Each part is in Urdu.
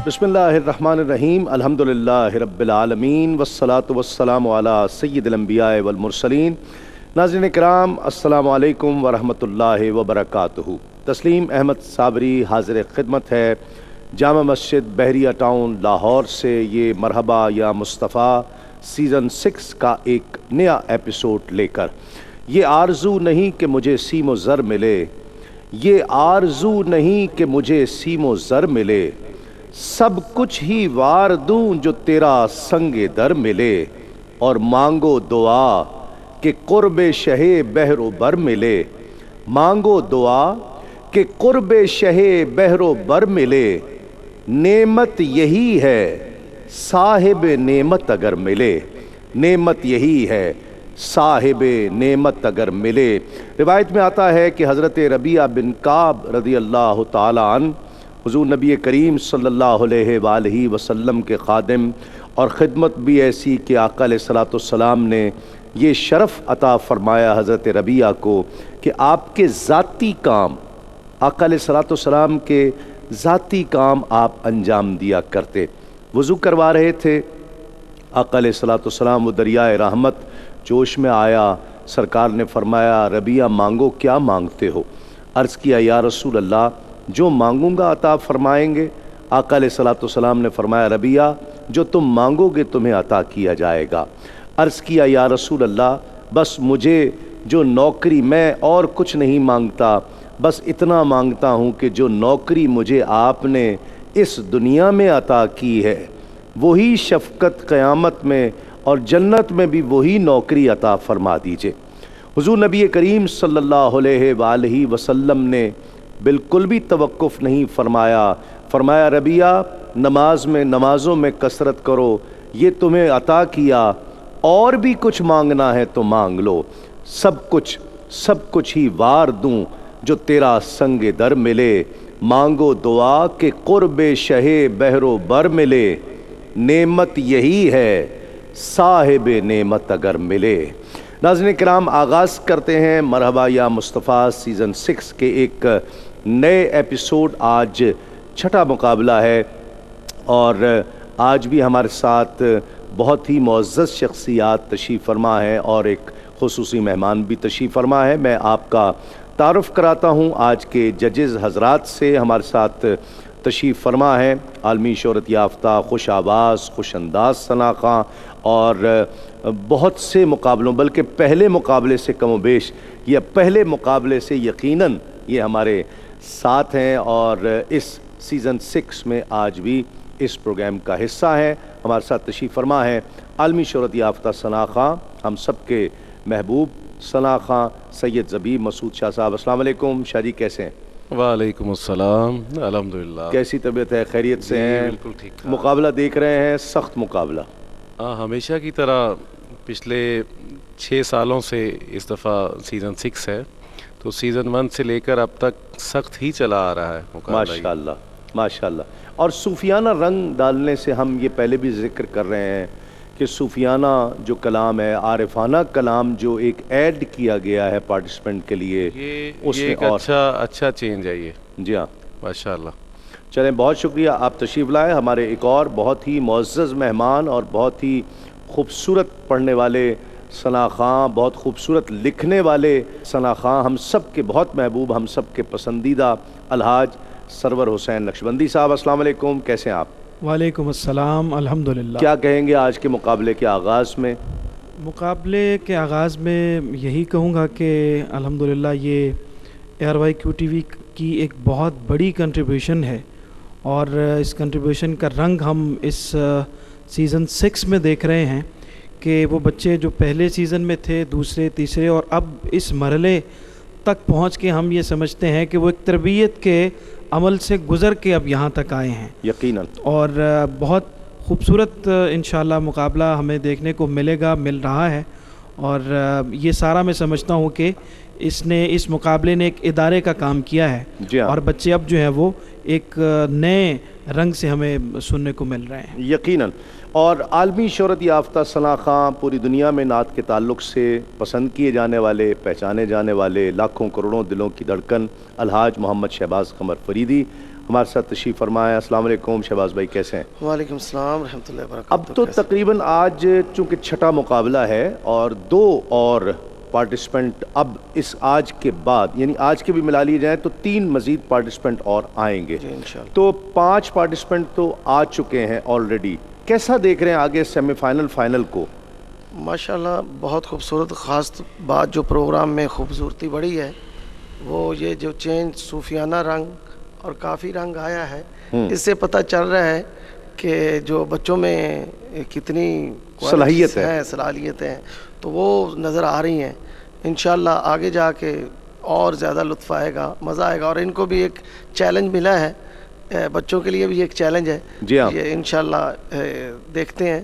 بسم اللہ الرحمن الرحیم الحمدللہ رب العالمین والصلاة والسلام علی سید الانبیاء والمرسلین۔ ناظرین کرام السلام علیکم ورحمۃ اللہ وبرکاتہ۔ تسلیم احمد صابری حاضر خدمت ہے جامع مسجد بحریہ ٹاؤن لاہور سے یہ مرحبا یا مصطفیٰ سیزن 6 کا ایک نیا ایپیسوڈ لے کر۔ یہ آرزو نہیں کہ مجھے سیم و زر ملے، یہ آرزو نہیں کہ مجھے سیم و زر ملے، سب کچھ ہی وار دوں جو تیرا سنگ در ملے، اور مانگو دعا کہ قرب شہ بحر و بر ملے، مانگو دعا کہ قرب شہ بحر و بر ملے، نعمت یہی ہے صاحب نعمت اگر ملے، نعمت یہی ہے صاحب نعمت اگر ملے۔ روایت میں آتا ہے کہ حضرت ربیعہ بن کعب رضی اللہ تعالی عنہ حضور نبی کریم صلی اللہ علیہ وآلہ وسلم کے خادم، اور خدمت بھی ایسی کہ آقا علیہ الصلوۃ والسلام نے یہ شرف عطا فرمایا حضرت ربیعہ کو کہ آپ کے ذاتی کام، آقا علیہ الصلوۃ والسلام کے ذاتی کام آپ انجام دیا کرتے۔ وضو کروا رہے تھے، آقا علیہ الصلوۃ والسلام وہ دریائے رحمت جوش میں آیا، سرکار نے فرمایا ربیعہ مانگو کیا مانگتے ہو؟ عرض کیا یا رسول اللہ جو مانگوں گا عطا فرمائیں گے۔ آقا علیہ الصلوۃ والسلام نے فرمایا ربیعہ جو تم مانگو گے تمہیں عطا کیا جائے گا۔ عرض کیا یا رسول اللہ بس مجھے جو نوکری، میں اور کچھ نہیں مانگتا، بس اتنا مانگتا ہوں کہ جو نوکری مجھے آپ نے اس دنیا میں عطا کی ہے وہی شفقت قیامت میں اور جنت میں بھی وہی نوکری عطا فرما دیجئے۔ حضور نبی کریم صلی اللہ علیہ وآلہ وسلم نے بالکل بھی توقف نہیں فرمایا، فرمایا ربیعہ نمازوں میں کثرت کرو، یہ تمہیں عطا کیا، اور بھی کچھ مانگنا ہے تو مانگ لو، سب کچھ ہی وار دوں جو تیرا سنگ در ملے، مانگو دعا کہ قرب شہ بحر و بر ملے، نعمت یہی ہے صاحب نعمت اگر ملے۔ ناظرین کرام آغاز کرتے ہیں مرحبا یا مصطفیٰ سیزن 6 کے ایک نئے ایپیسوڈ۔ آج چھٹا مقابلہ ہے اور آج بھی ہمارے ساتھ بہت ہی معزز شخصیات تشریف فرما ہے اور ایک خصوصی مہمان بھی تشریف فرما ہے۔ میں آپ کا تعارف کراتا ہوں آج کے ججز حضرات سے۔ ہمارے ساتھ تشریف فرما ہے عالمی شہرت یافتہ، خوش آواز، خوش انداز ثنا خاں، اور بہت سے مقابلوں، بلکہ پہلے مقابلے سے کم و بیش یا پہلے مقابلے سے یقیناً یہ ہمارے ساتھ ہیں اور اس سیزن 6 میں آج بھی اس پروگرام کا حصہ ہیں۔ ہمارے ساتھ تشریف فرما ہے عالمی شہرت یافتہ ثنا خاں، ہم سب کے محبوب ثنا خاں، سید زبیب مسعود شاہ صاحب۔ السلام علیکم شاہ جی، کیسے ہیں؟ وعلیکم السلام، الحمدللہ۔ کیسی طبیعت ہے؟ خیریت سے ہیں؟ بالکل ٹھیک۔ مقابلہ دیکھ رہے ہیں، سخت مقابلہ۔ ہمیشہ کی طرح پچھلے 6 سالوں سے اس دفعہ سیزن 6 ہے، تو سیزن 1 سے لے کر اب تک سخت ہی چلا آ رہا ہے مقابلہ۔ ماشاءاللہ ماشاءاللہ۔ اور صوفیانہ رنگ ڈالنے سے ہم یہ پہلے بھی ذکر کر رہے ہیں کہ صوفیانہ جو کلام ہے، عارفانہ کلام جو ایک ایڈ کیا گیا ہے پارٹیسپینٹ کے لیے، یہ ایک اچھا چینج ہے یہ۔ جی ہاں ماشاءاللہ۔ چلیں بہت شکریہ، آپ تشریف لائے۔ ہمارے ایک اور بہت ہی معزز مہمان اور بہت ہی خوبصورت پڑھنے والے ثنا خاں، بہت خوبصورت لکھنے والے ثنا خاں، ہم سب کے بہت محبوب، ہم سب کے پسندیدہ الحاج سرور حسین نقشبندی صاحب۔ السلام علیکم، کیسے ہیں آپ؟ وعلیکم السلام، الحمدللہ۔ کیا کہیں گے آج کے مقابلے کے آغاز میں؟ مقابلے کے آغاز میں یہی کہوں گا کہ الحمدللہ یہ ARYQ TV کی ایک بہت بڑی کنٹریبیوشن ہے، اور اس کنٹریبیوشن کا رنگ ہم اس سیزن 6 میں دیکھ رہے ہیں کہ وہ بچے جو پہلے سیزن میں تھے، دوسرے، تیسرے، اور اب اس مرحلے تک پہنچ کے ہم یہ سمجھتے ہیں کہ وہ ایک تربیت کے عمل سے گزر کے اب یہاں تک آئے ہیں یقیناً، اور بہت خوبصورت انشاءاللہ مقابلہ ہمیں دیکھنے کو مل رہا ہے، اور یہ سارا میں سمجھتا ہوں کہ اس مقابلے نے ایک ادارے کا کام کیا ہے، اور بچے اب جو ہیں وہ ایک نئے رنگ سے ہمیں سننے کو مل رہے ہیں یقیناً۔ اور عالمی شہرت یافتہ ثنا خاں پوری دنیا میں نعت کے تعلق سے پسند کیے جانے والے، پہچانے جانے والے، لاکھوں کروڑوں دلوں کی دھڑکن الحاج محمد شہباز قمر فریدی، ہمارے ساتھ تشریف فرمایا. السلام علیکم شہباز بھائی، کیسے ہیں؟ وعلیکم السلام ورحمۃ اللہ وبرکاتہ. اب تو تقریباً آج چونکہ چھٹا مقابلہ ہے اور 2 اور پارٹیسپنٹ اب اس آج کے بعد، یعنی آج کے بھی ملا لیے جائیں تو 3 مزید پارٹیسپنٹ اور آئیں گے. جی انشاءاللہ. تو 5 پارٹیسپنٹ تو آ چکے ہیں آلریڈی. کیسا دیکھ رہے ہیں آگے سیمی فائنل فائنل کو؟ ماشاءاللہ بہت خوبصورت. خاص بات جو پروگرام میں خوبصورتی بڑھی ہے وہ یہ جو چینج صوفیانہ رنگ اور کافی رنگ آیا ہے، اس سے پتہ چل رہا ہے کہ جو بچوں میں کتنی صلاحیتیں ہیں تو وہ نظر آ رہی ہیں. انشاءاللہ آگے جا کے اور زیادہ لطف آئے گا، مزہ آئے گا. اور ان کو بھی ایک چیلنج ملا ہے، بچوں کے لیے بھی ایک چیلنج ہے. جی ہاں، یہ انشاءاللہ دیکھتے ہیں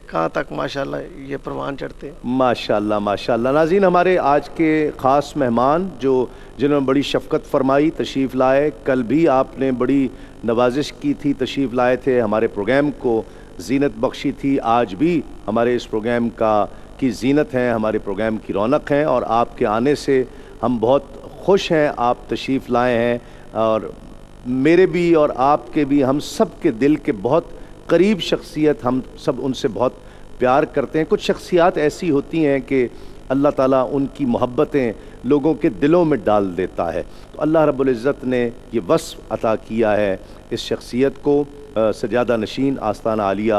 کہاں تک ماشاءاللہ یہ پروان چڑھتے ہیں. ماشاءاللہ ماشاءاللہ. ناظرین، ہمارے آج کے خاص مہمان جنہوں نے بڑی شفقت فرمائی، تشریف لائے. کل بھی آپ نے بڑی نوازش کی تھی، تشریف لائے تھے، ہمارے پروگرام کو زینت بخشی تھی. آج بھی ہمارے اس پروگرام کی زینت ہیں، ہمارے پروگرام کی رونق ہیں، اور آپ کے آنے سے ہم بہت خوش ہیں. آپ تشریف لائے ہیں اور میرے بھی اور آپ کے بھی، ہم سب کے دل کے بہت قریب شخصیت، ہم سب ان سے بہت پیار کرتے ہیں. کچھ شخصیات ایسی ہوتی ہیں کہ اللہ تعالیٰ ان کی محبتیں لوگوں کے دلوں میں ڈال دیتا ہے. تو اللہ رب العزت نے یہ وصف عطا کیا ہے اس شخصیت کو. سجادہ نشین آستانہ عالیہ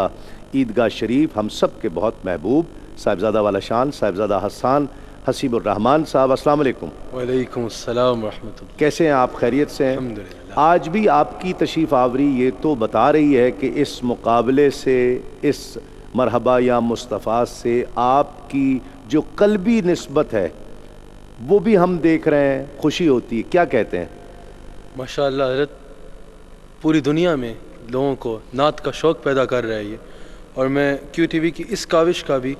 عیدگاہ شریف، ہم سب کے بہت محبوب صاحبزادہ والا شان صاحبزادہ حسان حسیب الرحمان صاحب. السلام علیکم. وعلیکم السلام ورحمۃ اللہ. کیسے ہیں آپ؟ خیریت سے ہیں؟ الحمدللہ. آج بھی آپ کی تشریف آوری یہ تو بتا رہی ہے کہ اس مقابلے سے، اس مرحبا یا مصطفیٰ سے آپ کی جو قلبی نسبت ہے وہ بھی ہم دیکھ رہے ہیں، خوشی ہوتی ہے. کیا کہتے ہیں؟ ماشاءاللہ حضرت پوری دنیا میں لوگوں کو نعت کا شوق پیدا کر رہا ہے یہ، اور میں کیو ٹی وی کی اس کاوش کا بھی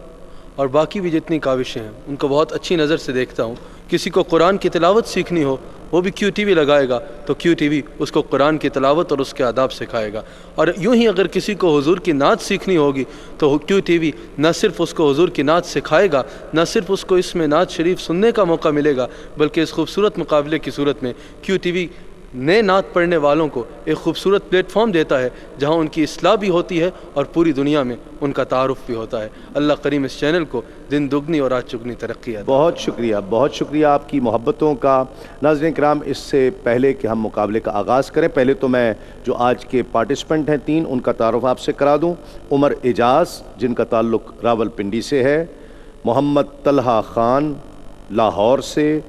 اور باقی بھی جتنی کاوشیں ہیں ان کو بہت اچھی نظر سے دیکھتا ہوں. کسی کو قرآن کی تلاوت سیکھنی ہو وہ بھی کیو ٹی وی لگائے گا تو کیو ٹی وی اس کو قرآن کی تلاوت اور اس کے آداب سکھائے گا. اور یوں ہی اگر کسی کو حضور کی نعت سیکھنی ہوگی تو کیو ٹی وی نہ صرف اس کو حضور کی نعت سکھائے گا، نہ صرف اس کو اس میں نعت شریف سننے کا موقع ملے گا، بلکہ اس خوبصورت مقابلے کی صورت میں کیو ٹی وی نئے نعت پڑھنے والوں کو ایک خوبصورت پلیٹ فارم دیتا ہے جہاں ان کی اصلاح بھی ہوتی ہے اور پوری دنیا میں ان کا تعارف بھی ہوتا ہے. اللہ کریم اس چینل کو دن دگنی اور رات چگنی ترقی عطا. بہت شکریہ، بہت شکریہ آپ کی محبتوں کا. ناظرین کرام، اس سے پہلے کہ ہم مقابلے کا آغاز کریں، پہلے تو میں جو آج کے پارٹیسپنٹ ہیں 3 ان کا تعارف آپ سے کرا دوں. عمر اعجاز جن کا تعلق راول پنڈی سے ہے، محمد طلحہ خان لاہور سے،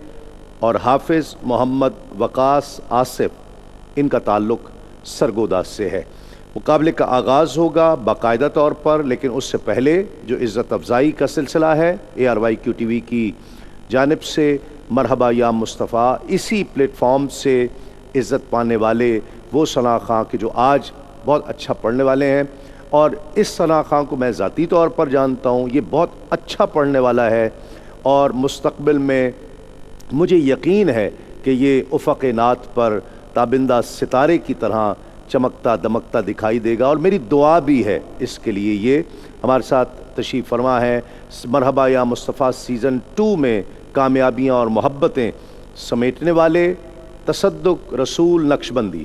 اور حافظ محمد وقاص آصف ان کا تعلق سرگودا سے ہے. مقابلے کا آغاز ہوگا باقاعدہ طور پر، لیکن اس سے پہلے جو عزت افزائی کا سلسلہ ہے ARY کیو ٹی وی کی جانب سے مرحبا یا مصطفیٰ، اسی پلیٹ فارم سے عزت پانے والے وہ ثنا خاں کے جو آج بہت اچھا پڑھنے والے ہیں، اور اس ثنا خاں کو میں ذاتی طور پر جانتا ہوں. یہ بہت اچھا پڑھنے والا ہے اور مستقبل میں مجھے یقین ہے کہ یہ افق نعت پر تابندہ ستارے کی طرح چمکتا دمکتا دکھائی دے گا، اور میری دعا بھی ہے اس کے لیے. یہ ہمارے ساتھ تشریف فرما ہے مرحبا یا مصطفیٰ سیزن 2 میں کامیابیاں اور محبتیں سمیٹنے والے تصدق رسول نقشبندی.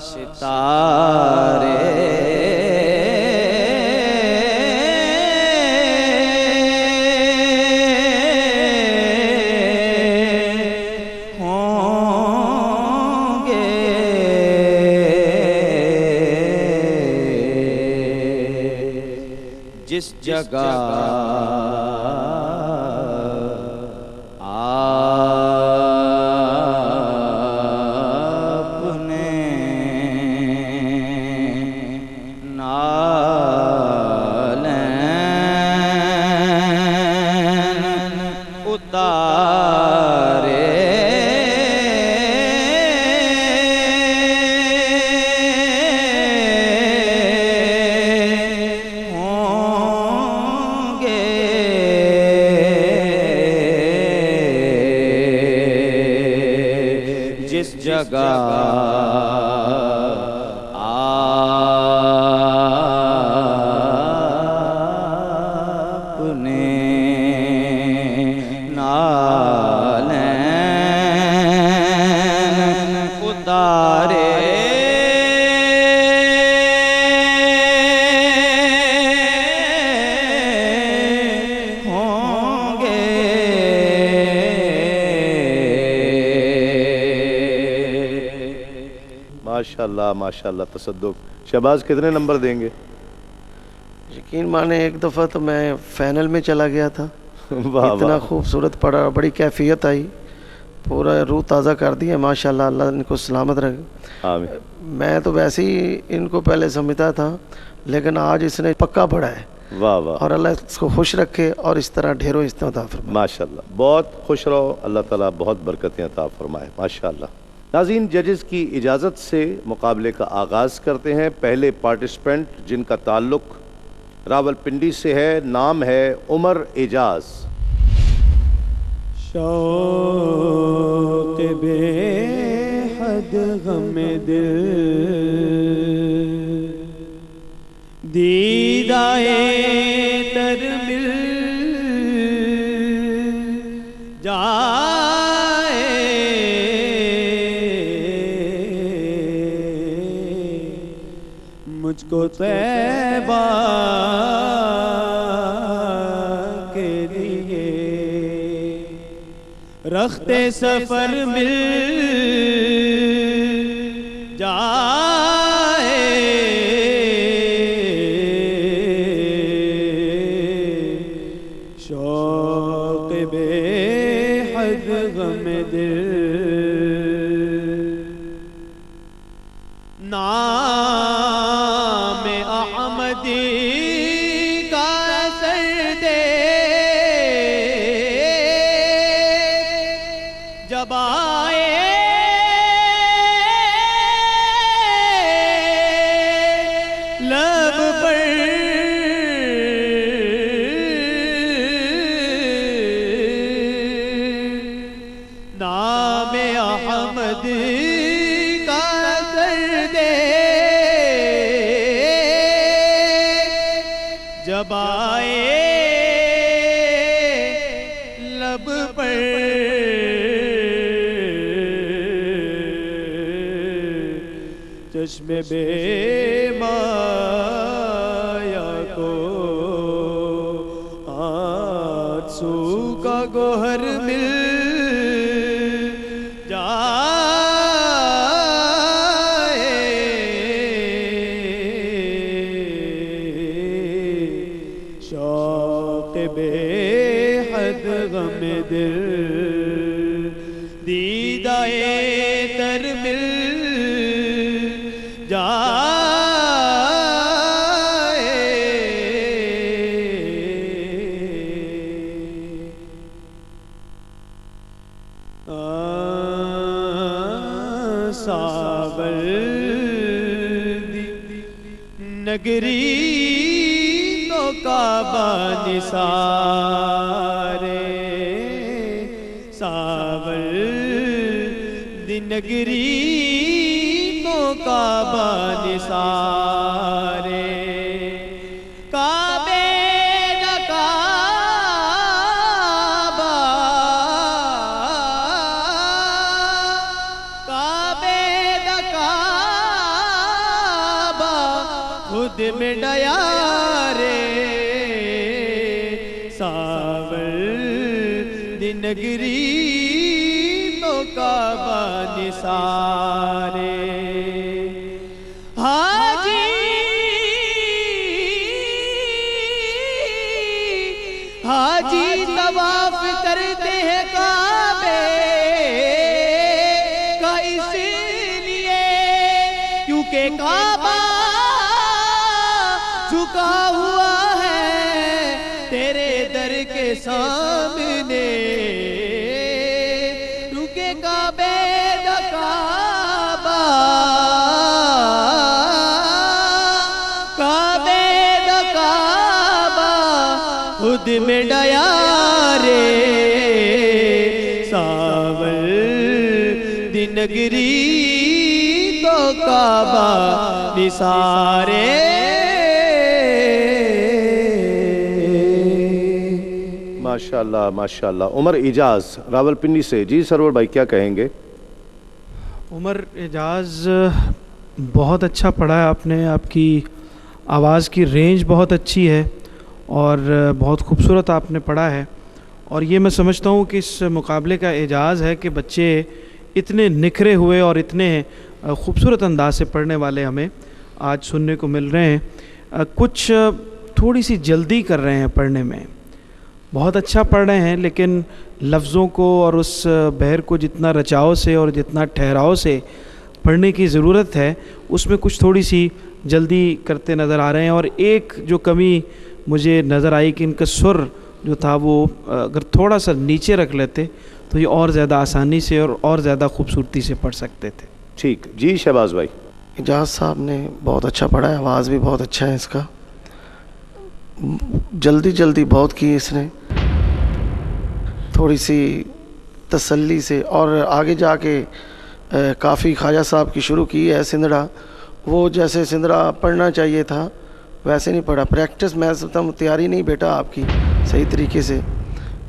ستارے ہوں گے جس جگہ آپ نے نالین اتارے ہوں گے جس جگہ آپ نے نالین اتارے ہوں گے ماشاءاللہ ماشاءاللہ تصدق. شہباز کتنے نمبر دیں گے؟ یقین مانے ایک دفعہ تو میں فائنل میں چلا گیا تھا. واہ اتنا واہ. خوبصورت پڑا, بڑی کیفیت آئی, پورا روح تازہ کر دیا ماشاءاللہ. اللہ ان کو سلامت رکھے. آمین. میں تو ویسے ہی ان کو پہلے سمجھتا تھا, لیکن آج اس نے پکا پڑھا ہے. واہ واہ. اور اللہ اس کو خوش رکھے اور اس طرح ڈھیروں عطا فرمائے. ماشاءاللہ بہت خوش رہو, اللہ تعالیٰ بہت برکتیں عطا فرمائے. ماشاءاللہ. ناظرین, ججز کی اجازت سے مقابلے کا آغاز کرتے ہیں. پہلے پارٹیسپینٹ جن کا تعلق راولپنڈی سے ہے, نام ہے عمر اعجاز. شوق بے حد غم دل دیدائے تر مل جائے مجھ کو طیبہ کے لیے رخت سفر مل جائے شوق بے حد غم دل نام احمدی کا اثر دے جب آئے لب پر نام احمد کا درد جب آئے لب پر چشم بے مایا کو آنسو کا گوہر مل جائے شوق بے حد غم دل دیدائے تر مل ساوردی نگری تو کعبہ نثارے ساوردی نگری تو کعبہ نثارے کعبے دا کعبہ خود میں ڈیا رے ساور دنگری تو کعبہ نثارے حاجی طواف کرتے ہیں کعبے کا اس لیے کیونکہ کعبہ جھکا ہوا ہے تیرے در کے سامنے کیونکہ کعبے دا کعبہ خود میں ڈیا رے ساور دنگری تو کعبہ نثارے ماشاءاللہ ماشاءاللہ. عمر اعجاز راولپنڈی سے. جی سرور بھائی کیا کہیں گے؟ عمر اعجاز بہت اچھا پڑھا ہے آپ نے. آپ کی آواز کی رینج بہت اچھی ہے اور بہت خوبصورت آپ نے پڑھا ہے. اور یہ میں سمجھتا ہوں کہ اس مقابلے کا اعجاز ہے کہ بچے اتنے نکھرے ہوئے اور اتنے خوبصورت انداز سے پڑھنے والے ہمیں آج سننے کو مل رہے ہیں. کچھ تھوڑی سی جلدی کر رہے ہیں پڑھنے میں. بہت اچھا پڑھ رہے ہیں لیکن لفظوں کو اور اس بحر کو جتنا رچاؤ سے اور جتنا ٹھہراؤ سے پڑھنے کی ضرورت ہے اس میں کچھ تھوڑی سی جلدی کرتے نظر آ رہے ہیں. اور ایک جو کمی مجھے نظر آئی کہ ان کا سر جو تھا وہ اگر تھوڑا سا نیچے رکھ لیتے تو یہ اور زیادہ آسانی سے اور زیادہ خوبصورتی سے پڑھ سکتے تھے. ٹھیک. جی شہباز بھائی. اعجاز صاحب نے بہت اچھا پڑھا ہے. آواز بھی بہت اچھا ہے اس کا. جلدی بہت کی اس نے. تھوڑی سی تسلی سے اور آگے جا کے کافی خواجہ صاحب کی شروع کی ہے سندڑا. وہ جیسے سندڑا پڑھنا چاہیے تھا ویسے نہیں پڑھا. پریکٹس میں سمجھتا ہوں تیاری نہیں بیٹا آپ کی صحیح طریقے سے.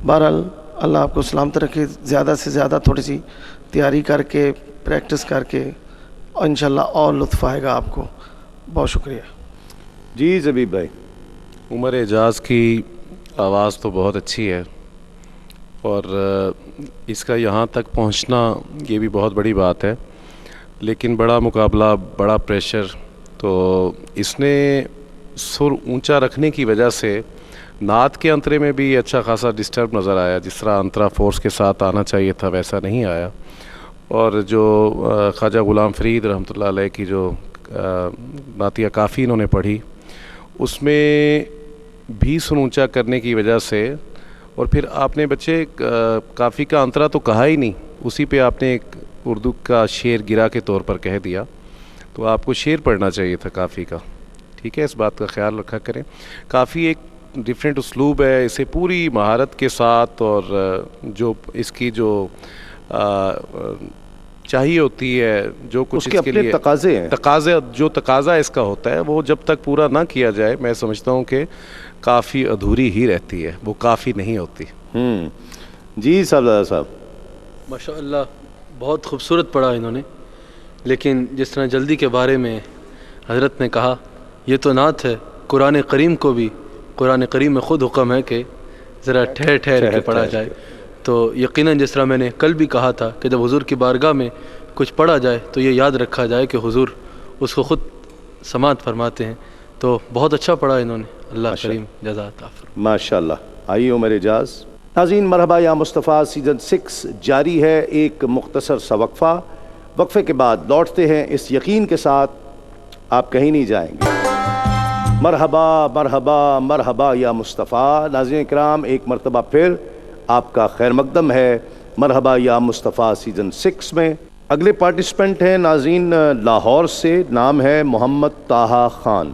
بہرحال اللہ آپ کو سلامت رکھے. زیادہ سے زیادہ تھوڑی سی تیاری کر کے پریکٹس کر کے انشاءاللہ اور لطف آئے گا آپ کو. بہت شکریہ. جی زبیب بھائی. عمر اعجاز کی آواز تو بہت اچھی ہے اور اس کا یہاں تک پہنچنا یہ بھی بہت بڑی بات ہے. لیکن بڑا مقابلہ, بڑا پریشر. تو اس نے سر اونچا رکھنے کی وجہ سے نعت کے انترے میں بھی اچھا خاصا ڈسٹرب نظر آیا. جس طرح انترا فورس کے ساتھ آنا چاہیے تھا ویسا نہیں آیا. اور جو خواجہ غلام فرید رحمۃ اللہ علیہ کی جو نعتیہ کافی انہوں نے پڑھی اس میں بھی سر اونچا کرنے کی وجہ سے. اور پھر آپ نے بچے کافی کا انترا تو کہا ہی نہیں, اسی پہ آپ نے ایک اردو کا شعر گرا کے طور پر کہہ دیا. تو آپ کو شعر پڑھنا چاہیے تھا کافی کا. ٹھیک ہے, اس بات کا خیال رکھا کریں. کافی ایک ڈیفرنٹ اسلوب ہے, اسے پوری مہارت کے ساتھ اور جو اس کی جو چاہیے ہوتی ہے جو کچھ اس کے لیے تقاضے ہیں, جو تقاضا اس کا ہوتا ہے وہ جب تک پورا نہ کیا جائے میں سمجھتا ہوں کہ کافی ادھوری ہی رہتی ہے, وہ کافی نہیں ہوتی. جی صاحب صاحب. ماشاءاللہ بہت خوبصورت پڑھا انہوں نے. لیکن جس طرح جلدی کے بارے میں حضرت نے کہا یہ تو نعت ہے. قرآن کریم کو بھی قرآن کریم میں خود حکم ہے کہ ذرا ٹھہر کے پڑھا جائے. تو یقیناً جس طرح میں نے کل بھی کہا تھا کہ جب حضور کی بارگاہ میں کچھ پڑھا جائے تو یہ یاد رکھا جائے کہ حضور اس کو خود سماعت فرماتے ہیں. تو بہت اچھا پڑھا انہوں نے. اللہ کریم جزا عطا فرمائے. ماشاءاللہ. آئیے عمر اعجاز. ناظرین مرحبا یا مصطفیٰ سیزن 6 جاری ہے. ایک مختصر سا وقفہ. وقفے کے بعد لوٹتے ہیں اس یقین کے ساتھ آپ کہیں نہیں جائیں گے. مرحبا مرحبا مرحبا یا مصطفیٰ. ناظرین کرام ایک مرتبہ پھر آپ کا خیر مقدم ہے مرحبا یا مصطفیٰ سیزن 6 میں. اگلے پارٹیسپینٹ ہیں ناظرین لاہور سے. نام ہے محمد طاہا خان.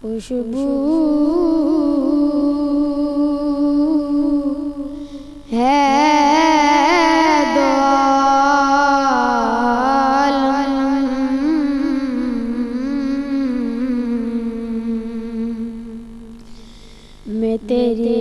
خوشبو ہے میں تیری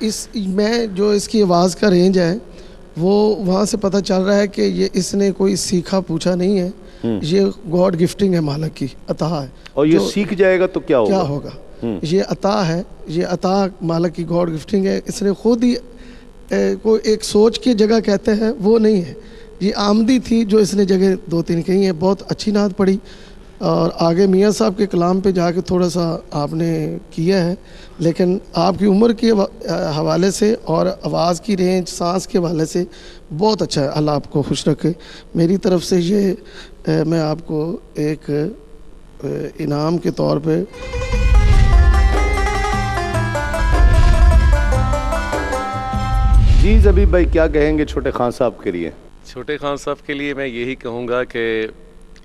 اس میں جو اس کی آواز کا رینج ہے وہ وہاں سے پتہ چل رہا ہے کہ یہ اس نے کوئی سیکھا پوچھا نہیں ہے, یہ گاڈ گفٹنگ ہے, مالک کی عطا ہے. اور یہ سیکھ جائے گا تو کیا ہوگا؟ یہ عطا ہے, یہ عطا مالک کی گاڈ گفٹنگ ہے. اس نے خود ہی کوئی ایک سوچ کی جگہ کہتے ہیں وہ نہیں ہے, یہ آمدی تھی جو اس نے جگہ 2-3 کہی ہیں. بہت اچھی نعت پڑھی, اور آگے میاں صاحب کے کلام پہ جا کے تھوڑا سا آپ نے کیا ہے, لیکن آپ کی عمر کے حوالے سے اور آواز کی رینج, سانس کے حوالے سے بہت اچھا ہے. اللہ آپ کو خوش رکھے. میری طرف سے یہ میں آپ کو ایک انعام کے طور پہ جی زبیب بھائی کیا کہیں گے چھوٹے خان صاحب کے لیے؟ چھوٹے خان صاحب کے لیے میں یہی کہوں گا کہ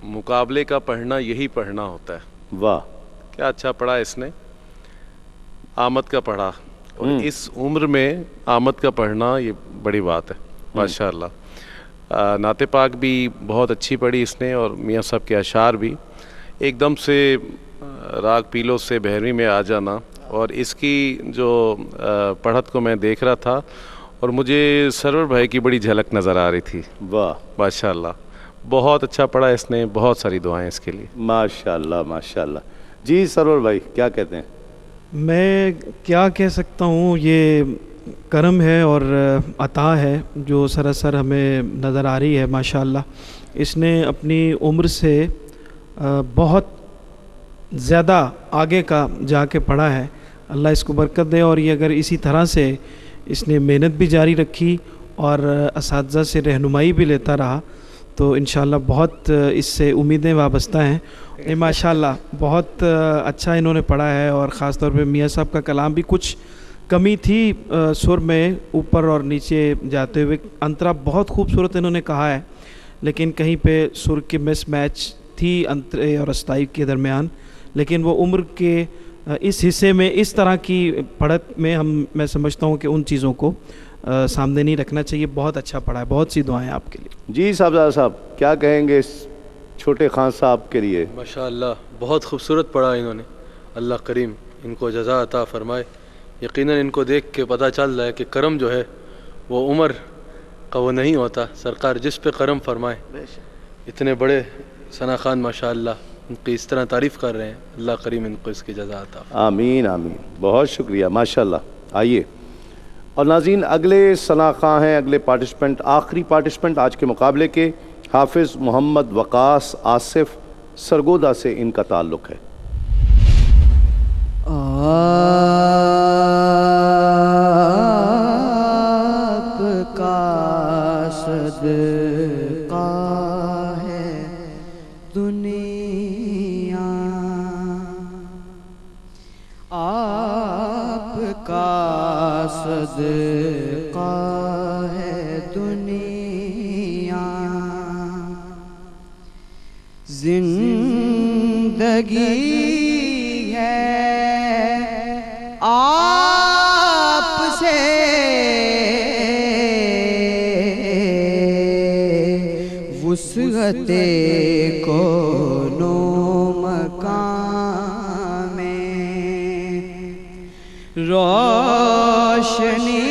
مقابلے کا پڑھنا یہی پڑھنا ہوتا ہے. واہ کیا اچھا پڑھا اس نے, آمد کا پڑھا, اور اس عمر میں آمد کا پڑھنا یہ بڑی بات ہے ماشاء اللہ. نعت پاک بھی بہت اچھی پڑھی اس نے, اور میاں صاحب کے اشعار بھی. ایک دم سے راگ پیلو سے بحروی میں آ جانا, اور اس کی جو پڑھت کو میں دیکھ رہا تھا اور مجھے سرور بھائی کی بڑی جھلک نظر آ رہی تھی. واہ ماشاء اللہ, بہت اچھا پڑھا اس نے, بہت ساری دعائیں اس کے لیے. ماشاء اللہ ماشاء اللہ. جی سرور بھائی کیا کہتے ہیں؟ میں کیا کہہ سکتا ہوں, یہ کرم ہے اور عطا ہے جو سراسر ہمیں نظر آ رہی ہے ماشاء اللہ. اس نے اپنی عمر سے بہت زیادہ آگے کا جا کے پڑھا ہے. اللہ اس کو برکت دے, اور یہ اگر اسی طرح سے اس نے محنت بھی جاری رکھی اور اساتذہ سے رہنمائی بھی لیتا رہا تو انشاءاللہ بہت اس سے امیدیں وابستہ ہیں. ماشاءاللہ بہت اچھا انہوں نے پڑھا ہے, اور خاص طور پہ میاں صاحب کا کلام بھی کچھ کمی تھی سر میں اوپر اور نیچے جاتے ہوئے. انترا بہت خوبصورت انہوں نے کہا ہے, لیکن کہیں پہ سر کی مس میچ تھی انترے اور استائی کے درمیان. لیکن وہ عمر کے اس حصے میں اس طرح کی پڑھت میں میں سمجھتا ہوں کہ ان چیزوں کو سامنے نہیں رکھنا چاہیے. بہت اچھا پڑھا ہے, بہت سی دعائیں آپ کے لیے. جی صاحبزادہ صاحب کیا کہیں گے اس چھوٹے خان صاحب کے لیے؟ ماشاء اللہ بہت خوبصورت پڑھا انہوں نے. اللہ کریم ان کو جزا عطا فرمائے. یقیناً ان کو دیکھ کے پتہ چل رہا ہے کہ کرم جو ہے وہ عمر کا وہ نہیں ہوتا. سرکار جس پہ کرم فرمائے. اتنے بڑے ثنا خان ماشاء اللہ ان کی اس طرح تعریف کر رہے ہیں. اللہ کریم ان کو اس کی جزا عطا فرمائے. آمین آمین. بہت شکریہ ماشاء اللہ. آئیے اور ناظرین اگلے ثنا خاں ہیں, اگلے پارٹیسپنٹ, آخری پارٹیسپنٹ آج کے مقابلے کے, حافظ محمد وقاص آصف سرگودا سے ان کا تعلق ہے. آپ کا صدقہ ہے دنیا, آپ کا صدقہ ہے دنیا. زندگی ہے آپ سے وسعت کونو مقام میں روشنی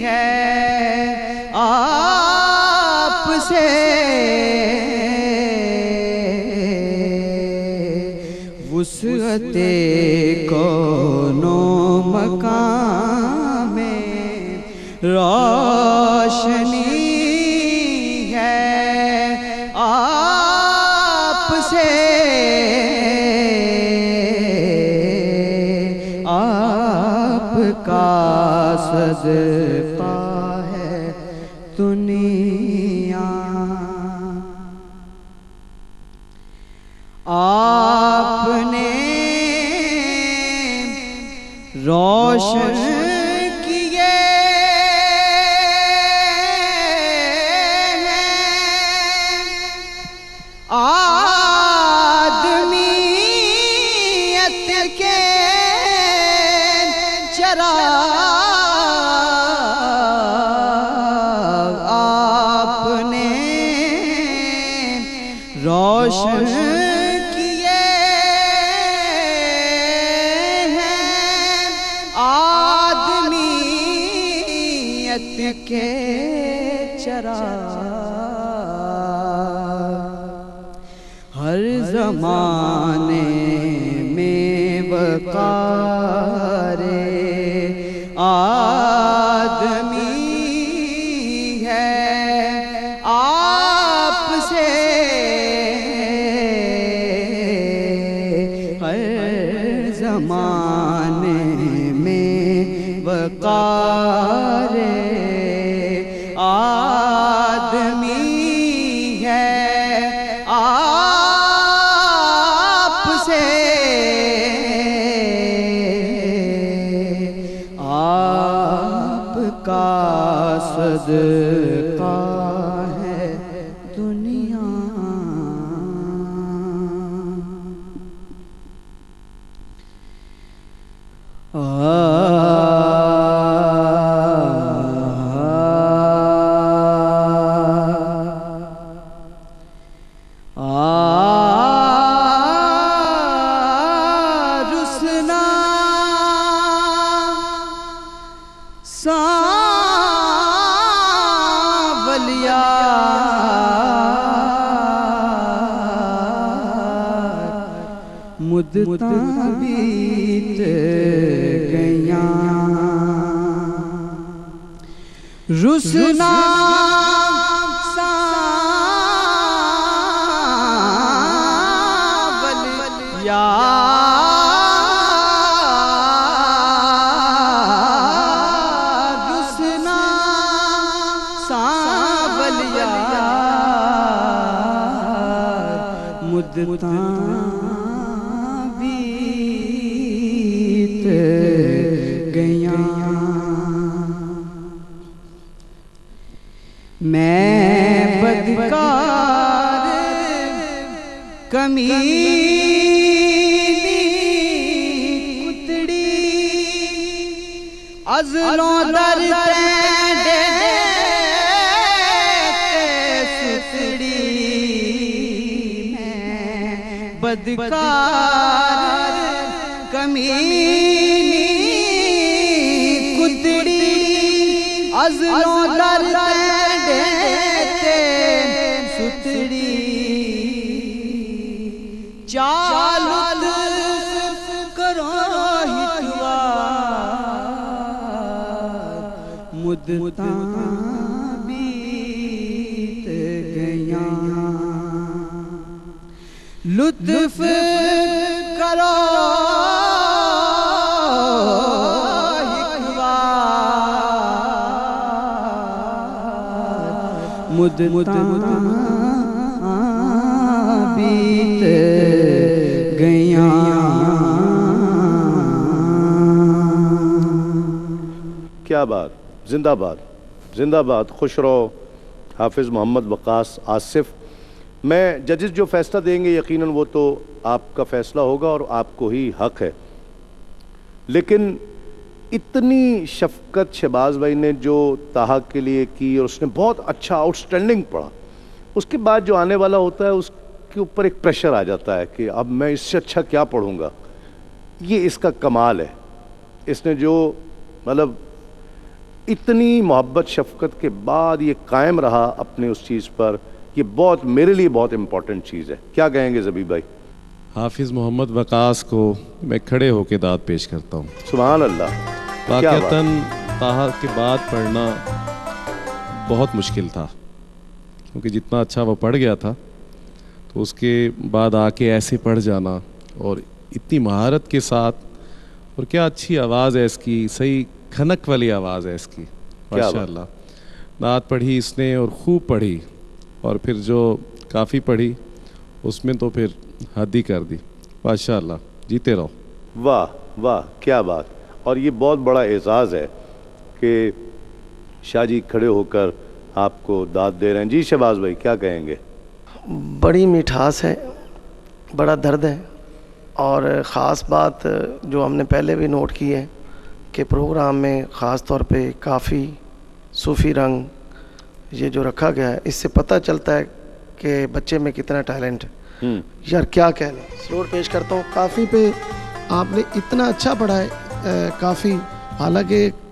ہے آپ سے وسعت کونو مقام میں روشنی ہے آپ سے آپ کا صدقہ ہے دنیا. آپ نے روشن کیے ہیں آدمیت کے چراغ. آپ نے روشن کیے ہیں کے چراغ ہر زمانے میں وقار آدمی ہے آپ سے ہر زمانے میں وقار آدمی ہے آپ سے آپ کا صدقہ ہے دنیا رسنا سانولیا مدتاں بیت گیاں رسنا سانولیا رسنا سانولیا مدتاں بیت گیاں میں بدکار کمینی کتڑی ازلوں در تینڈے ستڑی میں بدکار کمینی کتڑی ازلوں در تینڈے ستڑی چال لطف کرو ہتوار مدتاں بیت گیاں لطف کرو مدتاں بیت گیاں کیا بات، زندہ باد زندہ باد، خوش رہو حافظ محمد وقاص آصف. میں ججز جو فیصلہ دیں گے یقیناً وہ تو آپ کا فیصلہ ہوگا اور آپ کو ہی حق ہے، لیکن اتنی شفقت شہباز بھائی نے جو طاہا کے لیے کی اور اس نے بہت اچھا آؤٹ اسٹینڈنگ پڑھا، اس کے بعد جو آنے والا ہوتا ہے اس کے اوپر ایک پریشر آ جاتا ہے کہ اب میں اس سے اچھا کیا پڑھوں گا. یہ اس کا کمال ہے، اس نے جو مطلب اتنی محبت شفقت کے بعد یہ قائم رہا اپنے اس چیز پر، یہ بہت میرے لیے بہت امپورٹنٹ چیز ہے. کیا کہیں گے زبیب بھائی؟ حافظ محمد وقاص کو میں کھڑے ہو کے داد پیش کرتا ہوں. سبحان اللہ. واقعتاً طاہا کے بعد پڑھنا بہت مشکل تھا، کیونکہ جتنا اچھا وہ پڑھ گیا تھا تو اس کے بعد آ کے ایسے پڑھ جانا اور اتنی مہارت کے ساتھ، اور کیا اچھی آواز ہے اس کی، صحیح کھنک والی آواز ہے اس کی ماشاء اللہ. نعت پڑھی اس نے اور خوب پڑھی، اور پھر جو کافی پڑھی اس میں تو پھر حد ہی کر دی ماشاء اللہ. جیتے رہو. واہ واہ کیا بات. اور یہ بہت بڑا اعزاز ہے کہ شاہ جی کھڑے ہو کر آپ کو داد دے رہے ہیں. جی شہباز بھائی کیا کہیں گے؟ بڑی مٹھاس ہے، بڑا درد ہے، اور خاص بات جو ہم نے پہلے بھی نوٹ کی ہے کہ پروگرام میں خاص طور پہ کافی صوفی رنگ یہ جو رکھا گیا ہے، اس سے پتہ چلتا ہے کہ بچے میں کتنا ٹیلنٹ ہے. یار کیا کہنا. سلور پیش کرتا ہوں. کافی پہ آپ نے اتنا اچھا پڑھا ہے کافی، حالانکہ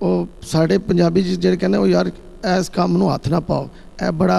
ਉਹ ਸਾਡੇ ਪੰਜਾਬੀ ਜਿਹੜੇ ਕਹਿੰਦੇ ਉਹ ਯਾਰ ਇਸ ਕੰਮ ਨੂੰ ਹੱਥ ਨਾ ਪਾਓ, ਇਹ ਬੜਾ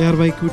ARYQ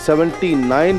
79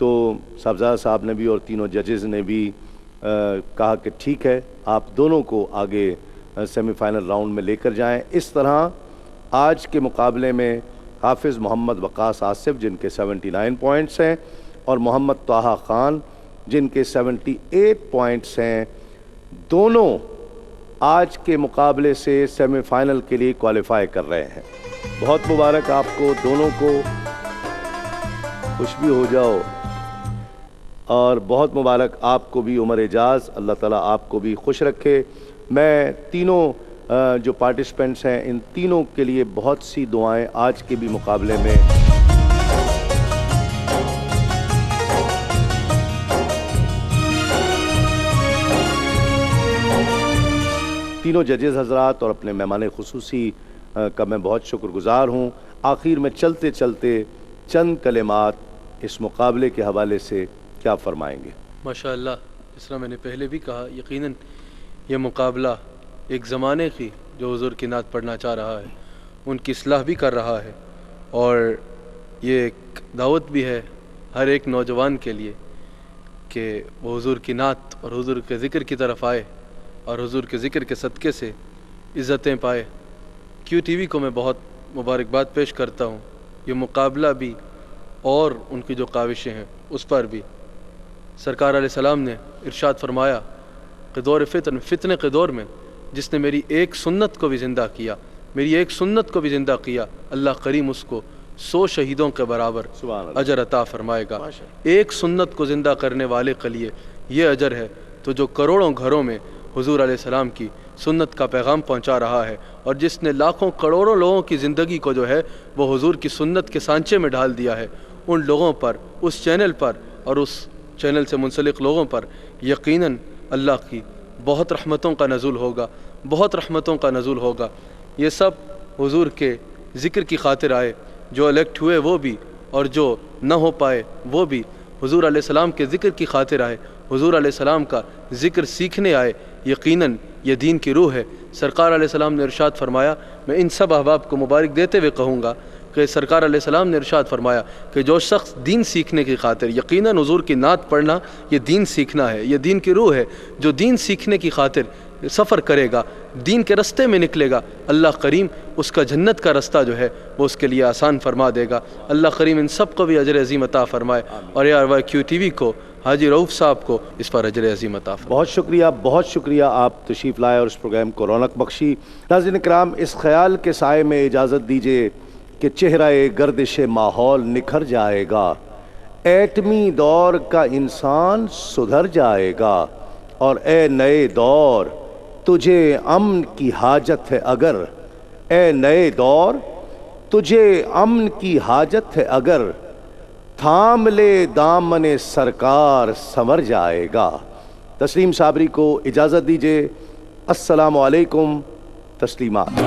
تو صاحبزادہ صاحب نے بھی اور تینوں ججز نے بھی کہا کہ ٹھیک ہے آپ دونوں کو آگے سیمی فائنل راؤنڈ میں لے کر جائیں. اس طرح آج کے مقابلے میں حافظ محمد وقاص آصف جن کے 79 پوائنٹس ہیں اور محمد طاہا خان جن کے 78 پوائنٹس ہیں، دونوں آج کے مقابلے سے سیمی فائنل کے لیے کوالیفائی کر رہے ہیں. بہت مبارک آپ کو دونوں کو، خوش بھی ہو جاؤ. اور بہت مبارک آپ کو بھی عمر اعجاز، اللہ تعالیٰ آپ کو بھی خوش رکھے. میں تینوں جو پارٹیسپینٹس ہیں ان تینوں کے لیے بہت سی دعائیں آج کے بھی مقابلے میں. تینوں ججز حضرات اور اپنے مہمان خصوصی کا میں بہت شکر گزار ہوں. آخر میں چلتے چلتے چند کلمات اس مقابلے کے حوالے سے کیا فرمائیں گے؟ ماشاء اللہ، جس طرح میں نے پہلے بھی کہا، یقیناً یہ مقابلہ ایک زمانے کی جو حضور کی نعت پڑھنا چاہ رہا ہے ان کی اصلاح بھی کر رہا ہے، اور یہ ایک دعوت بھی ہے ہر ایک نوجوان کے لیے کہ وہ حضور کی نعت اور حضور کے ذکر کی طرف آئے اور حضور کے ذکر کے صدقے سے عزتیں پائے. کیو ٹی وی کو میں بہت مبارکباد پیش کرتا ہوں. یہ مقابلہ بھی اور ان کی جو کاوشیں ہیں اس پر بھی سرکار علیہ السلام نے ارشاد فرمایا کہ دور فتنے کے دور میں جس نے میری ایک سنت کو بھی زندہ کیا، میری ایک سنت کو بھی زندہ کیا، اللہ کریم اس کو 100 شہیدوں کے برابر اجر عطا فرمائے گا. ایک سنت کو زندہ کرنے والے کے لیے یہ اجر ہے تو جو کروڑوں گھروں میں حضور علیہ السلام کی سنت کا پیغام پہنچا رہا ہے، اور جس نے لاکھوں کروڑوں لوگوں کی زندگی کو جو ہے وہ حضور کی سنت کے سانچے میں ڈال دیا ہے، ان لوگوں پر، اس چینل پر اور اس چینل سے منسلک لوگوں پر یقیناً اللہ کی بہت رحمتوں کا نزول ہوگا، بہت رحمتوں کا نزول ہوگا. یہ سب حضور کے ذکر کی خاطر آئے، جو الیکٹ ہوئے وہ بھی اور جو نہ ہو پائے وہ بھی حضور علیہ السلام کے ذکر کی خاطر آئے، حضور علیہ السلام کا ذکر سیکھنے آئے. یقیناً یہ دین کی روح ہے. سرکار علیہ السلام نے ارشاد فرمایا، میں ان سب احباب کو مبارک دیتے ہوئے کہوں گا کہ سرکار علیہ السلام نے ارشاد فرمایا کہ جو شخص دین سیکھنے کی خاطر، یقیناً حضور کی نعت پڑھنا یہ دین سیکھنا ہے، یہ دین کی روح ہے. جو دین سیکھنے کی خاطر سفر کرے گا، دین کے رستے میں نکلے گا، اللہ کریم اس کا جنت کا رستہ جو ہے وہ اس کے لیے آسان فرما دے گا. اللہ کریم ان سب کو بھی اجر عظیم عطا فرمائے، اور ARY کیو ٹی وی کو، حاجی رؤوف صاحب کو اس پر اجر عظیم عطا فرمائے. بہت شکریہ آپ تشریف لائے اور اس پروگرام کو رونق بخشی. ناظرین کرام، اس خیال کے سائے میں اجازت دیجیے کہ چہرہ گردش ماحول نکھر جائے گا، ایٹمی دور کا انسان سدھر جائے گا، اور اے نئے دور تجھے امن کی حاجت ہے اگر، اے نئے دور تجھے امن کی حاجت ہے اگر، تھام لے دامن سرکار سنور جائے گا. تسلیم صابری کو اجازت دیجیے. السلام علیکم. تسلیمات.